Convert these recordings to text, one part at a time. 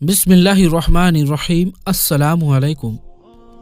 बिस्मिल्लाहिर्रहमानिर्रहीम। अस्सलामु अलैकुम।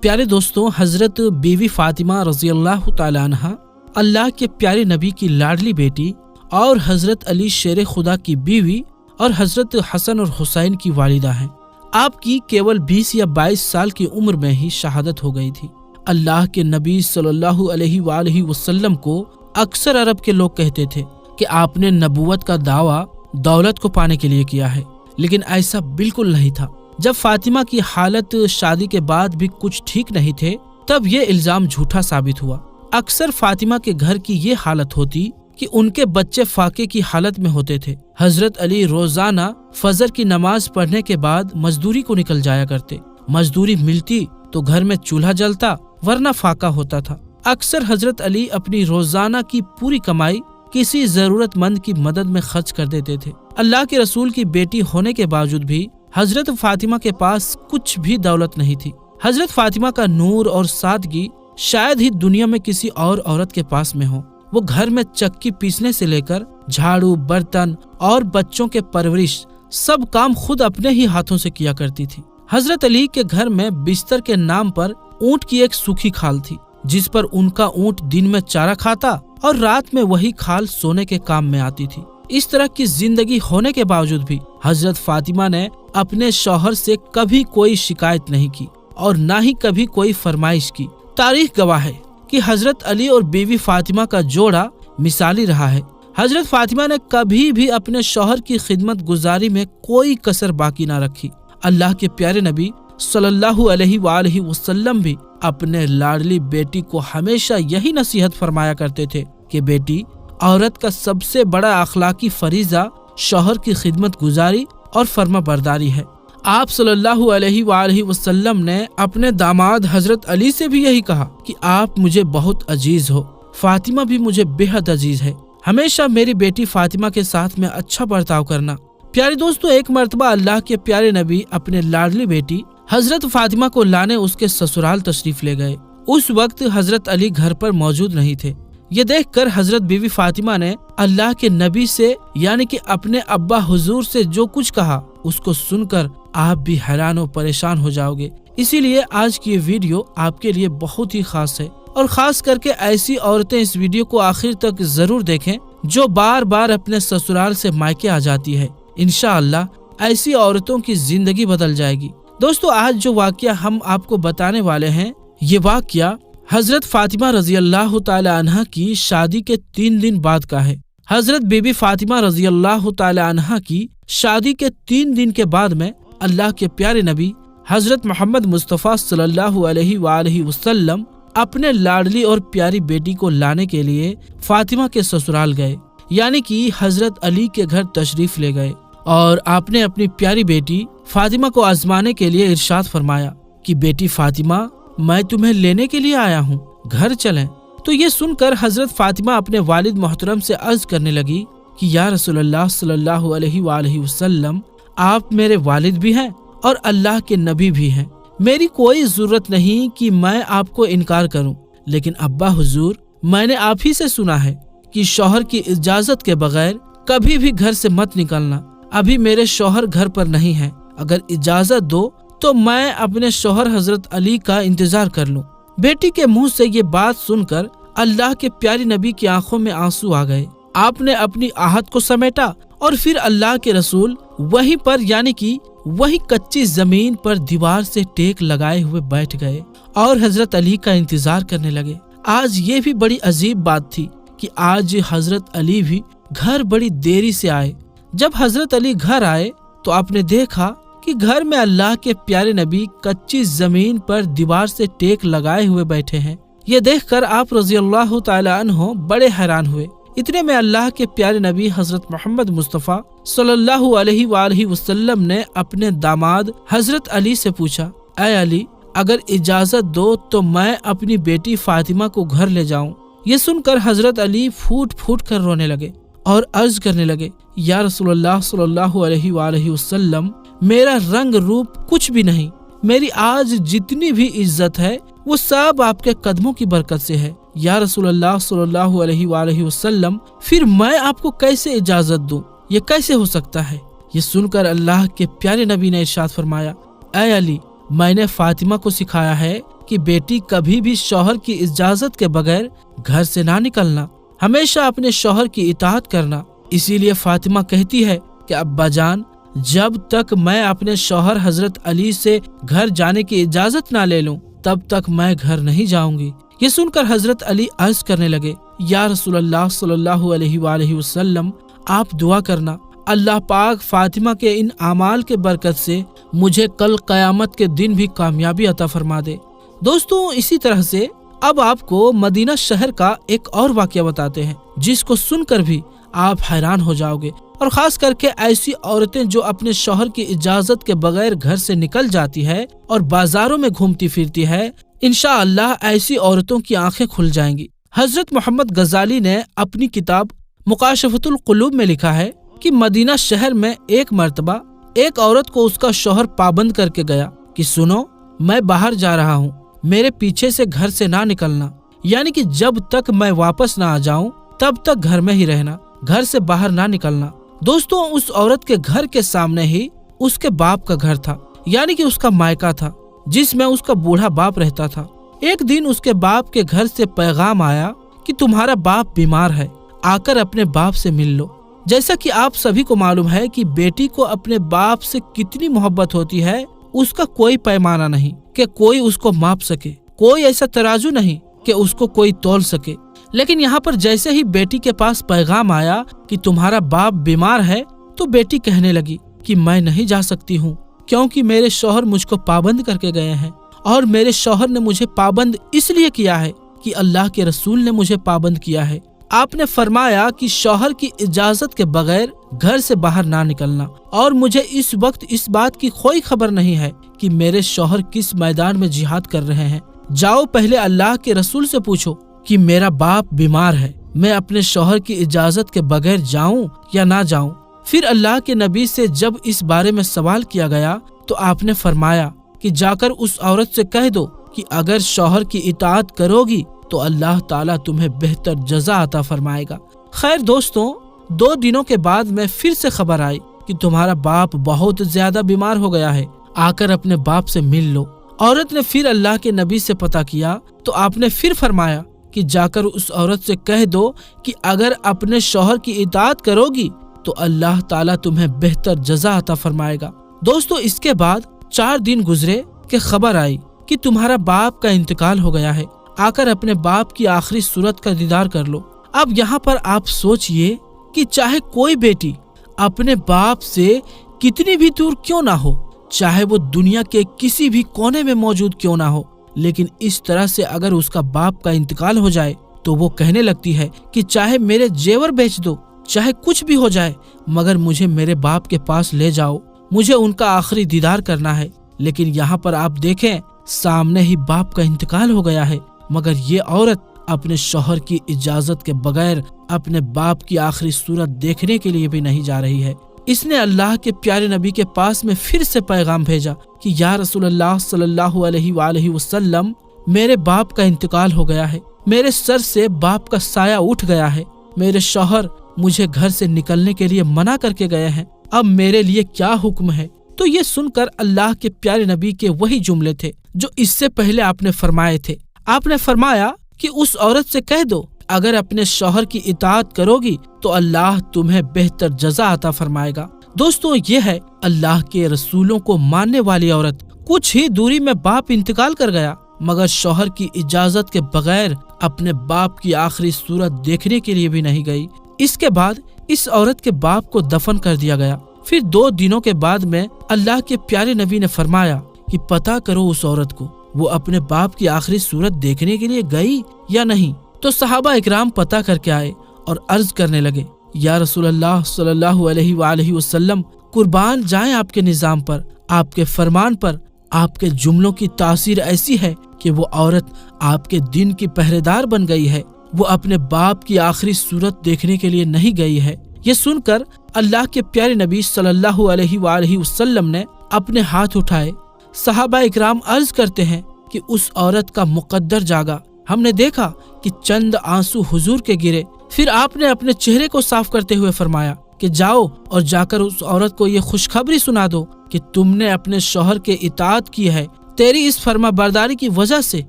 प्यारे दोस्तों, हज़रत बीवी फ़ातिमा रज़ी अल्लाह तआला अन्हा अल्लाह के प्यारे नबी की लाडली बेटी और हज़रत अली शेर खुदा की बीवी और हज़रत हसन और हुसैन की वालिदा हैं। आपकी केवल 20 या 22 साल की उम्र में ही शहादत हो गई थी। अल्लाह के नबी सल्लल्लाहु अलैहि वसल्लम को अक्सर अरब के लोग कहते थे कि आपने नबूवत का दावा दौलत को पाने के लिए किया है, लेकिन ऐसा बिल्कुल नहीं था। जब फातिमा की हालत शादी के बाद भी कुछ ठीक नहीं थे, तब ये इल्जाम झूठा साबित हुआ। अक्सर फातिमा के घर की ये हालत होती कि उनके बच्चे फाके की हालत में होते थे। हजरत अली रोजाना फजर की नमाज पढ़ने के बाद मजदूरी को निकल जाया करते। मजदूरी मिलती तो घर में चूल्हा जलता, वरना फाका होता था। अक्सर हजरत अली अपनी रोजाना की पूरी कमाई किसी जरूरतमंद की मदद में खर्च कर देते थे। अल्लाह के रसूल की बेटी होने के बावजूद भी हजरत फातिमा के पास कुछ भी दौलत नहीं थी। हजरत फातिमा का नूर और सादगी शायद ही दुनिया में किसी और औरत के पास में हो। वो घर में चक्की पीसने से लेकर झाड़ू, बर्तन और बच्चों के परवरिश सब काम खुद अपने ही हाथों से किया करती थी। हजरत अली के घर में बिस्तर के नाम पर ऊंट की एक सूखी खाल थी, जिस पर उनका ऊंट दिन में चारा खाता और रात में वही खाल सोने के काम में आती थी। इस तरह की जिंदगी होने के बावजूद भी हजरत फातिमा ने अपने शौहर से कभी कोई शिकायत नहीं की और न ही कभी कोई फरमाइश की। तारीख गवाह है कि हजरत अली और बीवी फातिमा का जोड़ा मिसाली रहा है। हजरत फातिमा ने कभी भी अपने शौहर की खिदमत गुजारी में कोई कसर बाकी न रखी। अल्लाह के प्यारे नबी सल्लल्लाहु अलैहि वसल्लम भी अपने लाडली बेटी को हमेशा यही नसीहत फरमाया करते थे कि बेटी, औरत का सबसे बड़ा अखलाकी फरीजा शौहर की खिदमत गुजारी और फर्मा बरदारी है। आप सल्लल्लाहु अलैहि वसल्लम ने अपने दामाद हजरत अली से भी यही कहा कि आप मुझे बहुत अजीज हो, फातिमा भी मुझे बेहद अजीज है। हमेशा मेरी बेटी फातिमा के साथ में अच्छा बर्ताव करना। प्यारे दोस्तों, एक मर्तबा अल्लाह के प्यारे नबी अपने लाडली बेटी हजरत फातिमा को लाने उसके ससुराल तशरीफ ले गए। उस वक्त हजरत अली घर पर मौजूद नहीं थे। ये देखकर हजरत बीवी फातिमा ने अल्लाह के नबी से यानी कि अपने अब्बा हुजूर से जो कुछ कहा, उसको सुनकर आप भी हैरान और परेशान हो जाओगे। इसीलिए आज की ये वीडियो आपके लिए बहुत ही खास है, और खास करके ऐसी औरतें इस वीडियो को आखिर तक जरूर देखें जो बार बार अपने ससुराल से मायके आ जाती है। इंशाअल्लाह ऐसी औरतों की जिंदगी बदल जाएगी। दोस्तों, आज जो वाकया हम आपको बताने वाले हैं, ये वाकया हजरत फातिमा रजी अल्लाह तआला अन्हा की शादी के 3 दिन बाद का है। हजरत बीबी फातिमा रजी अल्लाह तआला अन्हा की शादी के 3 दिन के बाद में अल्लाह के प्यारे नबी हजरत मोहम्मद मुस्तफ़ा सल्लल्लाहु अलैहि वसल्लम अपने लाडली और प्यारी बेटी को लाने के लिए फातिमा के ससुराल गए, यानी कि हजरत अली के घर तशरीफ ले गए, और आपने अपनी प्यारी बेटी फातिमा को आजमाने के लिए इरशाद फरमाया कि बेटी फातिमा, मैं तुम्हें लेने के लिए आया हूँ, घर चलें। तो ये सुनकर हजरत फातिमा अपने वालिद मोहतरम से अर्ज करने लगी कि या रसूलल्लाह सल्लल्लाहु अलैहि वसल्लम, आप मेरे वालिद भी हैं और अल्लाह के नबी भी हैं। मेरी कोई जरूरत नहीं कि मैं आपको इनकार करूं, लेकिन अब्बा हुजूर, मैंने आप ही से सुना है कि शौहर की इजाजत के बगैर कभी भी घर से मत निकलना। अभी मेरे शौहर घर पर नहीं है, अगर इजाजत दो तो मैं अपने शौहर हजरत अली का इंतजार कर लूं। बेटी के मुंह से ये बात सुनकर अल्लाह के प्यारे नबी की आंखों में आंसू आ गए। आपने अपनी आहट को समेटा और फिर अल्लाह के रसूल वहीं पर यानी कि वही कच्ची जमीन पर दीवार से टेक लगाए हुए बैठ गए और हजरत अली का इंतजार करने लगे। आज ये भी बड़ी अजीब बात थी कि आज हजरत अली भी घर बड़ी देरी से आए। जब हजरत अली घर आए तो आपने देखा कि घर में अल्लाह के प्यारे नबी कच्ची जमीन पर दीवार से टेक लगाए हुए बैठे हैं। ये देखकर आप रज़ी अल्लाह तआला अन्हु बड़े हैरान हुए। इतने में अल्लाह के प्यारे नबी हजरत मोहम्मद मुस्तफ़ा सल्लल्लाहु अलैहि वसल्लम ने अपने दामाद हजरत अली से पूछा, ऐ अली, अगर इजाजत दो तो मैं अपनी बेटी फातिमा को घर ले जाऊं। ये सुनकर हजरत अली फूट फूट कर रोने लगे और अर्ज करने लगे, या रसूलल्लाह सल्लल्लाहु अलैहि वसल्लम, मेरा रंग रूप कुछ भी नहीं, मेरी आज जितनी भी इज्जत है वो सब आपके कदमों की बरकत से है। या रसूलल्लाह सल्लल्लाहु अलैहि वसल्लम, फिर मैं आपको कैसे इजाजत दूं? ये कैसे हो सकता है? ये सुनकर अल्लाह के प्यारे नबी ने इरशाद फरमाया, ऐ अली, मैंने फातिमा को सिखाया है कि बेटी कभी भी शौहर की इजाजत के बगैर घर से ना निकलना, हमेशा अपने शौहर की इताअत करना। इसीलिए फातिमा कहती है कि अब्बा जान, जब तक मैं अपने शौहर हजरत अली से घर जाने की इजाजत ना ले लूं, तब तक मैं घर नहीं जाऊंगी। ये सुनकर हजरत अली अर्ज करने लगे, या रसूलल्लाह सल्लल्लाहु अलैहि वसल्लम, आप दुआ करना, अल्लाह पाक फातिमा के इन अमाल के बरकत से मुझे कल क़यामत के दिन भी कामयाबी अता फरमा दे। दोस्तों, इसी तरह से अब आपको मदीना शहर का एक और वाक़या बताते हैं, जिसको सुनकर भी आप हैरान हो जाओगे। और खास करके ऐसी औरतें जो अपने शौहर की इजाजत के बगैर घर से निकल जाती है और बाजारों में घूमती फिरती है, इंशाअल्लाह ऐसी औरतों की आंखें खुल जाएंगी। हजरत मोहम्मद गजाली ने अपनी किताब मुकाशफतुल कुलूब में लिखा है कि मदीना शहर में एक मर्तबा एक औरत को उसका शौहर पाबंद करके गया कि सुनो, मैं बाहर जा रहा हूँ, मेरे पीछे से घर से ना निकलना, यानी कि जब तक मैं वापस ना आ जाऊं तब तक घर में ही रहना, घर से बाहर ना निकलना। दोस्तों, उस औरत के घर के सामने ही उसके बाप का घर था, यानी कि उसका मायका था, जिसमें उसका बूढ़ा बाप रहता था। एक दिन उसके बाप के घर से पैगाम आया कि तुम्हारा बाप बीमार है, आकर अपने बाप से मिल लो। जैसा कि आप सभी को मालूम है कि बेटी को अपने बाप से कितनी मोहब्बत होती है, उसका कोई पैमाना नहीं कि कोई उसको माप सके, कोई ऐसा तराजू नहीं कि उसको कोई तौल सके। लेकिन यहाँ पर जैसे ही बेटी के पास पैगाम आया कि तुम्हारा बाप बीमार है, तो बेटी कहने लगी कि मैं नहीं जा सकती हूँ, क्योंकि मेरे शौहर मुझको पाबंद करके गए हैं, और मेरे शौहर ने मुझे पाबंद इसलिए किया है कि अल्लाह के रसूल ने मुझे पाबंद किया है। आपने फरमाया कि शौहर की इजाजत के बगैर घर से बाहर ना निकलना, और मुझे इस वक्त इस बात की कोई खबर नहीं है कि मेरे शौहर किस मैदान में जिहाद कर रहे हैं। जाओ पहले अल्लाह के रसूल से पूछो कि मेरा बाप बीमार है, मैं अपने शौहर की इजाजत के बगैर जाऊं या ना जाऊं। फिर अल्लाह के नबी से जब इस बारे में सवाल किया गया तो आपने फरमाया कि जाकर उस औरत से कह दो कि अगर शौहर की इताअत करोगी तो अल्लाह ताला तुम्हें बेहतर जज़ा अता फरमाएगा। खैर दोस्तों, 2 दिनों के बाद में फिर से खबर आई कि तुम्हारा बाप बहुत ज्यादा बीमार हो गया है, आकर अपने बाप से मिल लो। औरत ने फिर अल्लाह के नबी से पता किया तो आपने फिर फरमाया कि जाकर उस औरत से कह दो कि अगर अपने शौहर की इताअत करोगी तो अल्लाह ताला तुम्हें बेहतर जज़ा अता फरमाएगा। दोस्तों, इसके बाद 4 दिन गुजरे कि खबर आई कि तुम्हारा बाप का इंतकाल हो गया है, आकर अपने बाप की आखिरी सूरत का दीदार कर लो। अब यहाँ पर आप सोचिए कि चाहे कोई बेटी अपने बाप से कितनी भी दूर क्यों ना हो, चाहे वो दुनिया के किसी भी कोने में मौजूद क्यों ना हो, लेकिन इस तरह से अगर उसका बाप का इंतकाल हो जाए तो वो कहने लगती है कि चाहे मेरे जेवर बेच दो, चाहे कुछ भी हो जाए, मगर मुझे मेरे बाप के पास ले जाओ, मुझे उनका आखिरी दीदार करना है। लेकिन यहाँ पर आप देखें, सामने ही बाप का इंतकाल हो गया है, मगर ये औरत अपने शौहर की इजाजत के बगैर अपने बाप की आखिरी सूरत देखने के लिए भी नहीं जा रही है। इसने अल्लाह के प्यारे नबी के पास में फिर से पैगाम भेजा कि या रसूलल्लाह सल्लल्लाहु अलैहि वसल्लम, मेरे बाप का इंतकाल हो गया है, मेरे सर से बाप का साया उठ गया है, मेरे शौहर मुझे घर से निकलने के लिए मना करके गए हैं, अब मेरे लिए क्या हुक्म है। तो ये सुनकर अल्लाह के प्यारे नबी के वही जुमले थे जो इससे पहले आपने फरमाए थे। आपने फरमाया कि उस औरत से कह दो अगर अपने शौहर की इताअत करोगी तो अल्लाह तुम्हें बेहतर जज़ा अता फरमाएगा। दोस्तों, ये है अल्लाह के रसूलों को मानने वाली औरत। कुछ ही दूरी में बाप इंतकाल कर गया, मगर शौहर की इजाजत के बगैर अपने बाप की आखिरी सूरत देखने के लिए भी नहीं गई। इसके बाद इस औरत के बाप को दफन कर दिया गया। फिर 2 दिनों के बाद में अल्लाह के प्यारे नबी ने फरमाया कि पता करो उस औरत को, वो अपने बाप की आखिरी सूरत देखने के लिए गई या नहीं। तो सहाबा इकराम पता करके आए और अर्ज करने लगे, या रसूलल्लाह सल्लल्लाहु अलैहि वसल्लम, कुर्बान जाएं आपके निजाम पर, आपके फरमान पर। आपके जुमलों की तासीर ऐसी है कि वो औरत आपके दिन की पहरेदार बन गई है, वो अपने बाप की आखिरी सूरत देखने के लिए नहीं गई है। ये सुनकर अल्लाह के प्यारे नबी सल्लल्लाहु अलैहि वसल्लम ने अपने हाथ उठाए। सहाबा इकराम अर्ज करते हैं कि उस औरत का मुकद्दर जागा। हमने देखा कि चंद आंसू हुजूर के गिरे। फिर आपने अपने चेहरे को साफ करते हुए फरमाया کہ جاؤ اور جا کر اس عورت کو یہ خوشخبری سنا دو کہ تم نے اپنے شوہر کے اطاعت کی ہے، تیری اس فرما برداری کی وجہ سے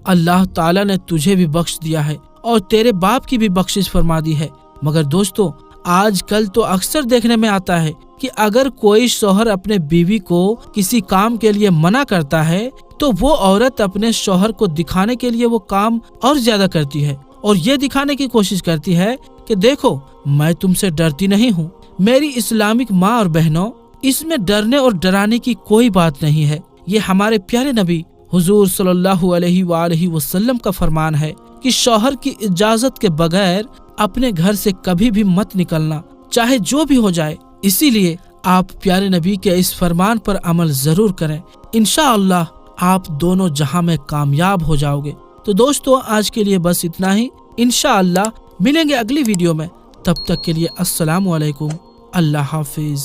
اللہ تعالیٰ نے تجھے بھی بخش دیا ہے اور تیرے باپ کی بھی بخشش فرما دی ہے۔ مگر دوستو، آج کل تو اکثر دیکھنے میں آتا ہے کہ اگر کوئی شوہر اپنے بیوی کو کسی کام کے لیے منع کرتا ہے تو وہ عورت اپنے شوہر کو دکھانے کے لیے وہ کام اور زیادہ کرتی ہے اور یہ دکھانے کی کوشش کرتی ہے کہ دیکھو میں تم سے ڈرتی نہیں ہوں۔ میری اسلامک ماں اور بہنوں، اس میں ڈرنے اور ڈرانے کی کوئی بات نہیں ہے۔ یہ ہمارے پیارے نبی حضور صلی اللہ علیہ وآلہ وسلم کا فرمان ہے کہ شوہر کی اجازت کے بغیر اپنے گھر سے کبھی بھی مت نکلنا، چاہے جو بھی ہو جائے۔ اسی لیے آپ پیارے نبی کے اس فرمان پر عمل ضرور کریں، انشاءاللہ آپ دونوں جہاں میں کامیاب ہو جاؤ گے۔ تو دوستو، آج کے لیے بس اتنا ہی، انشاءاللہ ملیں گے اگلی ویڈیو میں۔ تب تک کے لیے السلام علیکم، اللہ حافظ۔